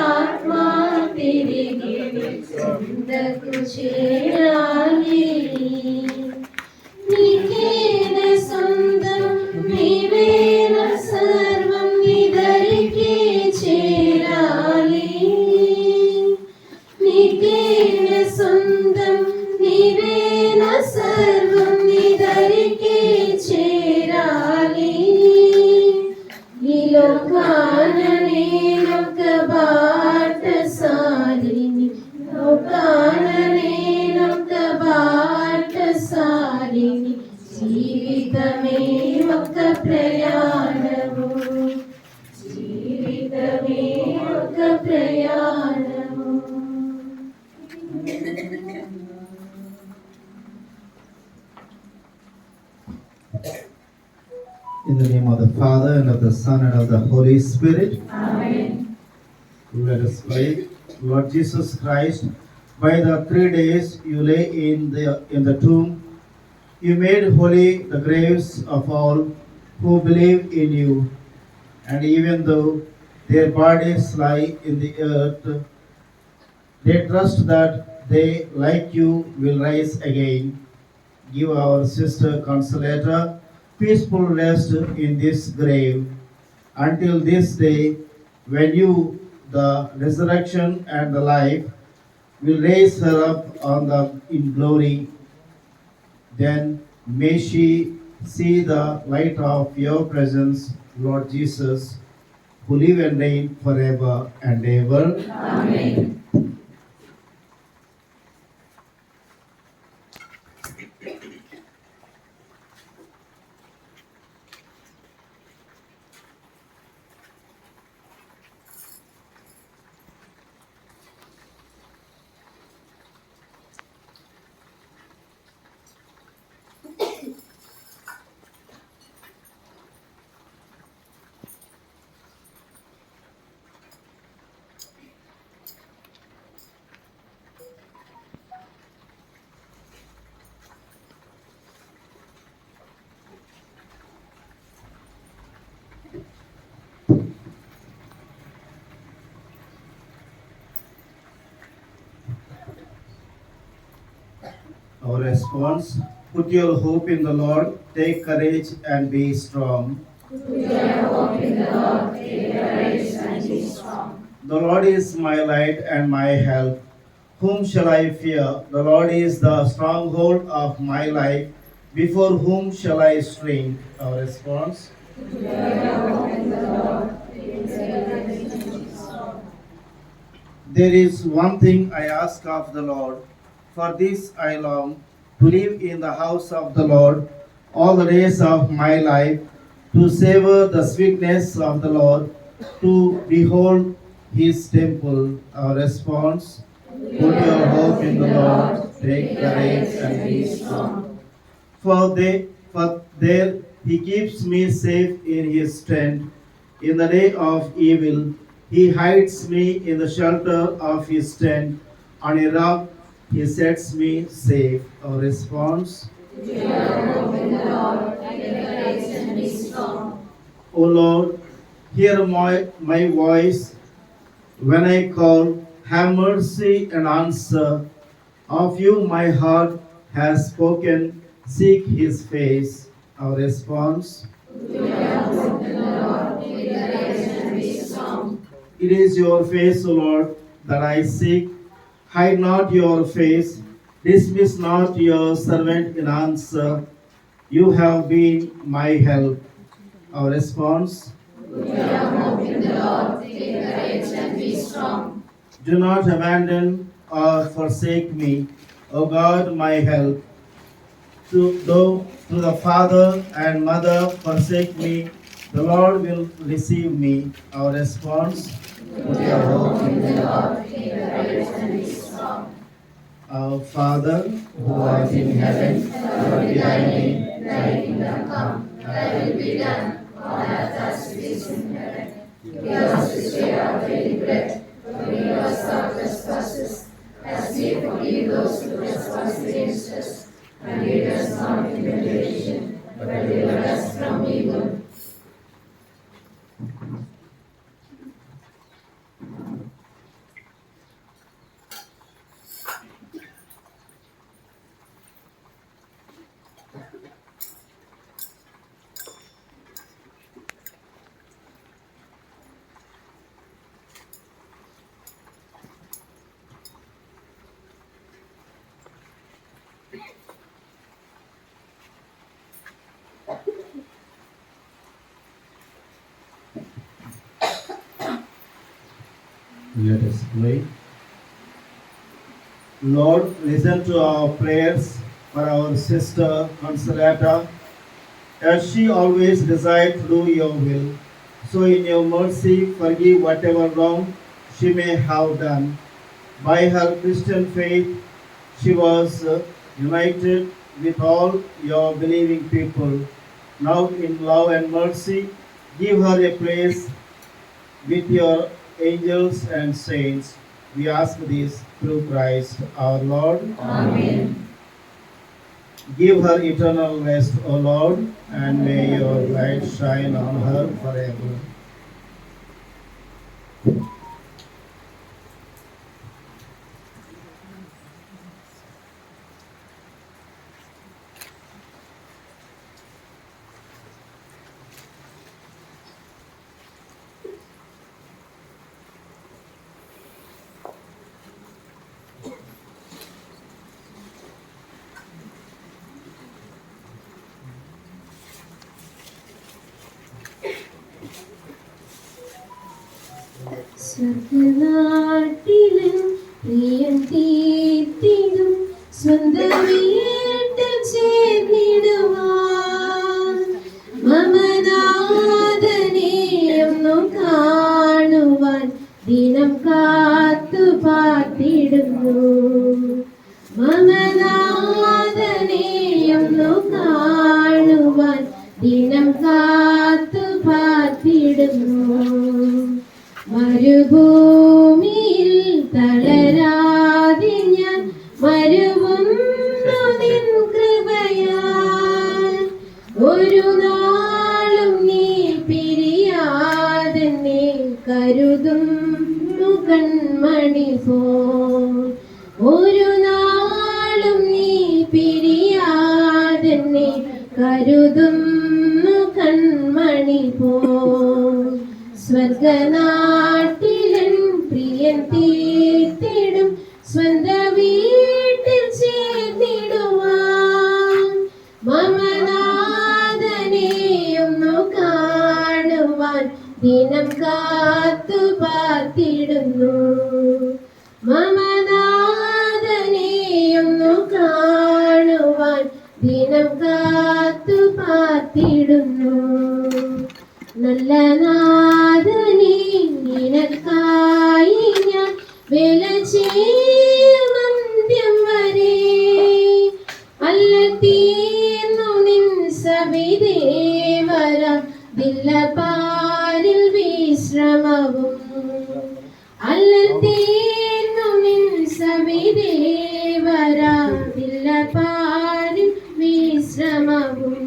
ఆత్మ తిరిగి చెందకు చేరాలి. నీకేన సొంతం నీవేన సర్వం ఇదరికి చేరాలి. నీకేన సొంతం నీవేన సర్వం ఇదరికి చేరాలి. ఈ లోకాన నేనొక బాటసారిని, లోకాన నేనొక బాటసారిని, జీవితమే ఒక ప్రయాణము, జీవితమే ఒక ప్రయాణము. In the name of the Father, and of the Son, and of the Holy Spirit. Amen. Let us pray. Lord Jesus Christ, by the 3 days you lay in the tomb, you made holy the graves of all who believe in you. And even though their bodies lie in the earth, they trust that they, like you, will rise again. Give our sister Consolator peaceful rest in this grave until this day when you, the resurrection and the life, will raise her up in glory. Then may she see the light of your presence, Lord Jesus, who live and reign forever and ever. Amen. Our response: put your hope in the Lord, take courage and be strong. Put your hope in the Lord, take courage and be strong. The Lord is my light and my help. Whom shall I fear? The Lord is the stronghold of my life. Before whom shall I shrink? Our response: Put your hope in the Lord, take courage and be strong. there is one thing I ask of the Lord, for this I long, to live in the house of the Lord all the days of my life, to savor the sweetness of the Lord, to behold his temple. Our response: put your hope in the Lord, take courage and be strong. For there he keeps me safe in his tent. In the day of evil, he hides me in the shelter of his tent. On a rock, he sets me safe. Our response: Put your hope in the Lord, take courage and be strong. O Lord, hear my voice when I call. Have mercy and answer. Of you my heart has spoken. Seek his face. Our response: Put your hope in the Lord, take courage and be strong. it is your face, O Lord, that I seek. Hide not your face. Dismiss not your servant in answer. You have been my help. Our response: Put your hope in the Lord, take courage and be strong. do not abandon or forsake me, O God, my help. Though the father and mother forsake me, the Lord will receive me. Our response: Put your hope in the Lord, take courage and be strong. Our Father, Who art in heaven, hallowed be thy name. Thy kingdom come, thy will be done, on earth as it is in heaven. Give us this day our daily bread. Forgive us our trespasses, as we forgive those who trespass against us. And lead us not into temptation, but deliver us from evil. Let us pray. Lord, listen to our prayers for our sister Consolata, as she always desires to do your will. So in your mercy, forgive whatever wrong she may have done. By her Christian faith, she was united with all your believing people. Now in love and mercy, give her a place with your angels and saints. We ask this through Christ our Lord. Amen. Give her eternal rest, O Lord, and may your light shine on her forever. സ്വർഗനാട്ടിലും പ്രിയം തീർത്തിടും സ്വന്തം വീട്ടിൽ ചേർന്നിടുവാൻ മമനാഥനെയൊന്നു കാണുവാൻ ദിനം കാത്തു പാർത്തിടുന്നു. മമനാഥനെയൊന്നു കാണുവാൻ ദിനം കാത്തു പാർത്തിടുന്നു. മരുഭൂമിയിൽ തളരാതെ ഞാൻ മരുവുന്നു നിൻ കൃപയാൽ. ഒരു നാളും നീ പിരിയാതെ നീ കരുതുന്നു കൺമണി പോൽ. ഒരു നാളും നീ പിരിയാതെ നീ കരുതുന്നു കൺമണി പോൽ. സ്വർഗനാട്ടിലൻ പ്രിയൻ തീർത്തിടും സ്വന്ത വീട്ടിൽ ചേർന്നിടുവാൻ മമനാഥനെയൊന്നു കാണുവാൻ ദിനം കാത്തു പാർത്തിടുന്നു. മമനാഥനെയൊന്നു കാണുവാൻ ദിനം കാത്തു പാർത്തിടുന്നു. നല്ല നാഥനേ, നിനക്കായി ഞാൻ വേല ചെയ്യും അന്ത്യം വരെ. അല്ല തീർന്നു നിൻ സവിധേ വരാം ദില്ലപാരിൽ വിശ്രമവും. അല്ല തീർന്നു നിൻ സവിധേ വരാം ദില്ലപാരിൽ വിശ്രമവും.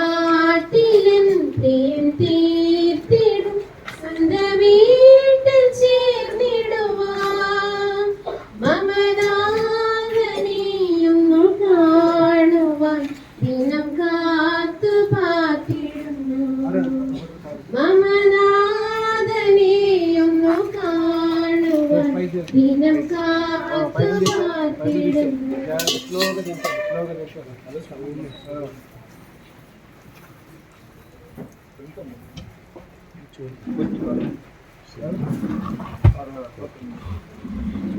സ്വർഗനാട്ടിലൻ പ്രിയം തീർത്തിടും സ്വന്ത വീട്ടിൽ ചേർന്നിടുവാൻ മമനാഥനെയൊന്നു കാണുവാൻ ദിനം കാത്തു പാർത്തിടുന്നു. മമനാഥനെയൊന്നു കാണുവാൻ ദിനം കാത്തു പാർത്തിടുന്നു.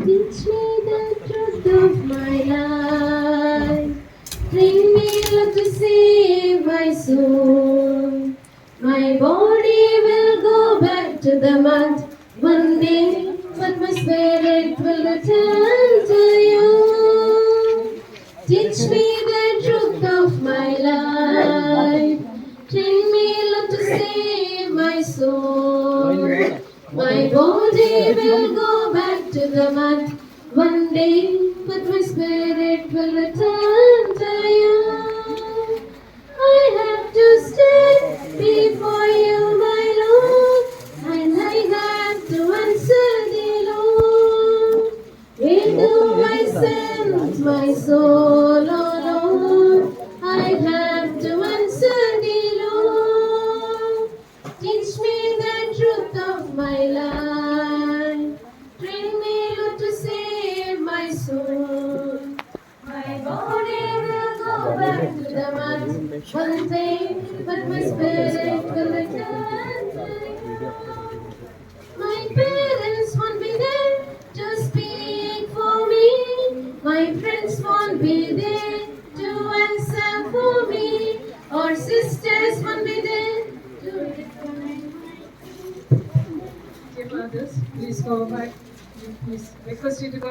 Teach me the truth of my life. Bring me to save my soul. My body will go back to the mud one day, but my spirit will return to you. Teach me the truth of my life. Train me to save my soul. My body will go back to the mud one day, but my spirit will return to you. I have to stand before you, my Lord, and I have to answer the Lord. Where do I send my soul, oh Lord? I have to answer the Lord. Teach me the truth of my life. Train me to save my soul. My body will go back to the mud one day, but my spirit will return to you. My fathers, please go back. Please request you to go.